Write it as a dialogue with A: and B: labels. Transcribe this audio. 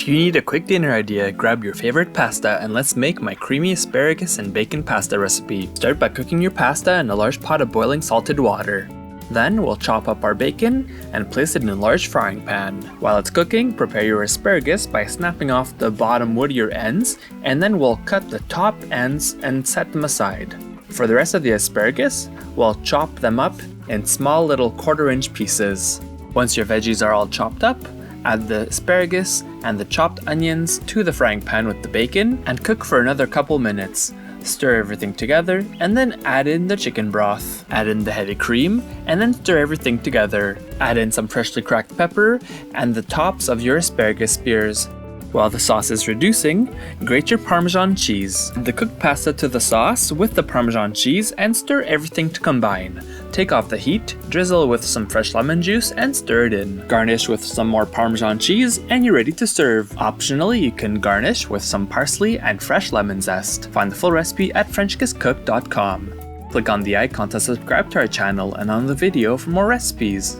A: If you need a quick dinner idea, grab your favorite pasta and let's make my creamy asparagus and bacon pasta recipe. Start by cooking your pasta in a large pot of boiling salted water. Then we'll chop up our bacon and place it in a large frying pan. While it's cooking, prepare your asparagus by snapping off the bottom woodier ends, and then we'll cut the top ends and set them aside. For the rest of the asparagus, we'll chop them up in small little 1/4-inch pieces. Once your veggies are all chopped up, add the asparagus and the chopped onions to the frying pan with the bacon and cook for another couple minutes. Stir everything together and then add in the chicken broth. Add in the heavy cream and then stir everything together. Add in some freshly cracked pepper and the tops of your asparagus spears. While the sauce is reducing, grate your Parmesan cheese. Add the cooked pasta to the sauce with the Parmesan cheese and stir everything to combine. Take off the heat, drizzle with some fresh lemon juice and stir it in. Garnish with some more Parmesan cheese and you're ready to serve. Optionally, you can garnish with some parsley and fresh lemon zest. Find the full recipe at frenchkisscook.com. Click on the icon to subscribe to our channel and on the video for more recipes.